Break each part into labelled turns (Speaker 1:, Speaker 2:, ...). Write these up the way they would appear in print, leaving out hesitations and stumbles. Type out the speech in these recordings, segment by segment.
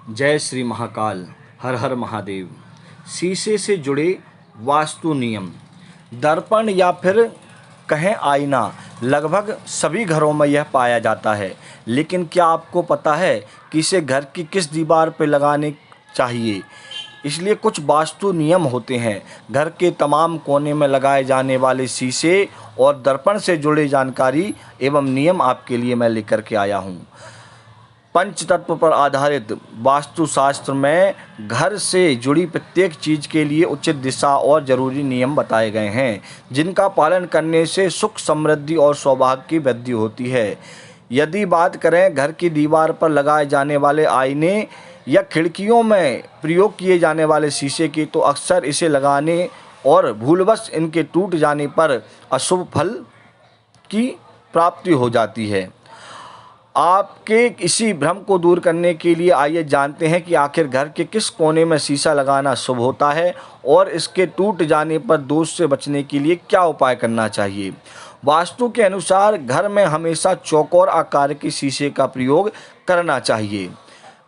Speaker 1: जय श्री महाकाल। हर हर महादेव। शीशे से जुड़े वास्तु नियम। दर्पण या फिर कहें आईना लगभग सभी घरों में यह पाया जाता है, लेकिन क्या आपको पता है कि इसे घर की किस दीवार पर लगाने चाहिए? इसलिए कुछ वास्तु नियम होते हैं। घर के तमाम कोने में लगाए जाने वाले शीशे और दर्पण से जुड़े जानकारी एवं नियम आपके लिए मैं लेकर के आया हूँ। पंच तत्व पर आधारित वास्तुशास्त्र में घर से जुड़ी प्रत्येक चीज़ के लिए उचित दिशा और ज़रूरी नियम बताए गए हैं, जिनका पालन करने से सुख, समृद्धि और सौभाग्य की वृद्धि होती है। यदि बात करें घर की दीवार पर लगाए जाने वाले आईने या खिड़कियों में प्रयोग किए जाने वाले शीशे की, तो अक्सर इसे लगाने और भूलवश इनके टूट जाने पर अशुभ फल की प्राप्ति हो जाती है। आपके इसी भ्रम को दूर करने के लिए आइए जानते हैं कि आखिर घर के किस कोने में शीशा लगाना शुभ होता है और इसके टूट जाने पर दोष से बचने के लिए क्या उपाय करना चाहिए। वास्तु के अनुसार घर में हमेशा चौकोर आकार के शीशे का प्रयोग करना चाहिए।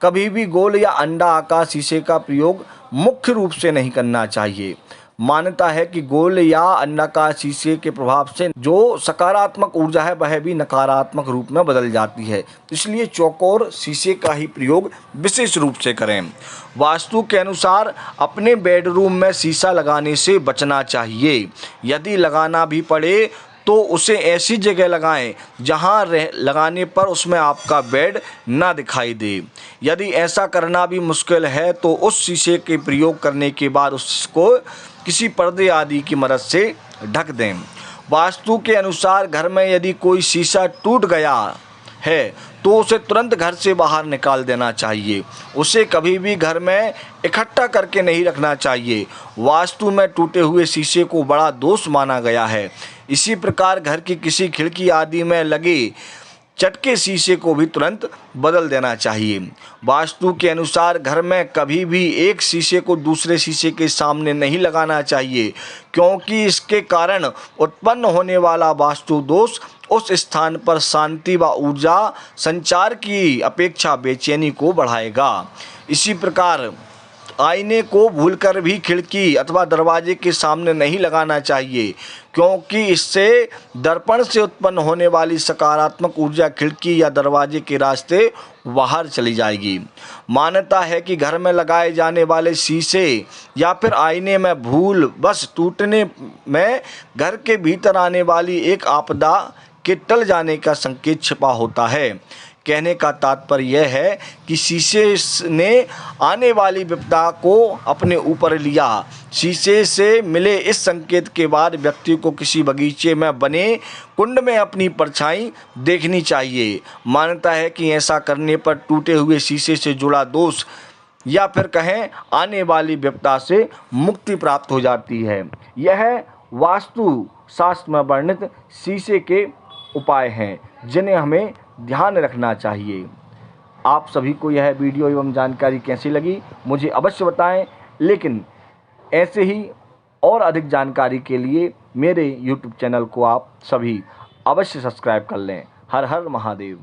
Speaker 1: कभी भी गोल या अंडा आकार शीशे का प्रयोग मुख्य रूप से नहीं करना चाहिए। मान्यता है कि गोल या अंडाकार शीशे के प्रभाव से जो सकारात्मक ऊर्जा है वह भी नकारात्मक रूप में बदल जाती है, इसलिए चौकोर शीशे का ही प्रयोग विशेष रूप से करें। वास्तु के अनुसार अपने बेडरूम में शीशा लगाने से बचना चाहिए। यदि लगाना भी पड़े तो उसे ऐसी जगह लगाएं जहां लगाने पर उसमें आपका बेड ना दिखाई दे। यदि ऐसा करना भी मुश्किल है तो उस शीशे के प्रयोग करने के बाद उसको किसी पर्दे आदि की मदद से ढक दें। वास्तु के अनुसार घर में यदि कोई शीशा टूट गया है तो उसे तुरंत घर से बाहर निकाल देना चाहिए। उसे कभी भी घर में इकट्ठा करके नहीं रखना चाहिए। वास्तु में टूटे हुए शीशे को बड़ा दोष माना गया है। इसी प्रकार घर की किसी खिड़की आदि में लगे चटके शीशे को भी तुरंत बदल देना चाहिए। वास्तु के अनुसार घर में कभी भी एक शीशे को दूसरे शीशे के सामने नहीं लगाना चाहिए, क्योंकि इसके कारण उत्पन्न होने वाला वास्तु दोष उस स्थान पर शांति व ऊर्जा संचार की अपेक्षा बेचैनी को बढ़ाएगा। इसी प्रकार आईने को भूलकर भी खिड़की अथवा दरवाजे के सामने नहीं लगाना चाहिए, क्योंकि इससे दर्पण से उत्पन्न होने वाली सकारात्मक ऊर्जा खिड़की या दरवाजे के रास्ते बाहर चली जाएगी। मान्यता है कि घर में लगाए जाने वाले शीशे या फिर आईने में भूल बस टूटने में घर के भीतर आने वाली एक आपदा के टल जाने का संकेत छिपा होता है। कहने का तात्पर्य यह है कि शीशे ने आने वाली विपदा को अपने ऊपर लिया। शीशे से मिले इस संकेत के बाद व्यक्ति को किसी बगीचे में बने कुंड में अपनी परछाई देखनी चाहिए। मान्यता है कि ऐसा करने पर टूटे हुए शीशे से जुड़ा दोष या फिर कहें आने वाली विपदा से मुक्ति प्राप्त हो जाती है। यह वास्तु शास्त्र में वर्णित शीशे के उपाय हैं जिन्हें हमें ध्यान रखना चाहिए। आप सभी को यह वीडियो एवं जानकारी कैसी लगी मुझे अवश्य बताएं, लेकिन ऐसे ही और अधिक जानकारी के लिए मेरे YouTube चैनल को आप सभी अवश्य सब्सक्राइब कर लें। हर हर महादेव।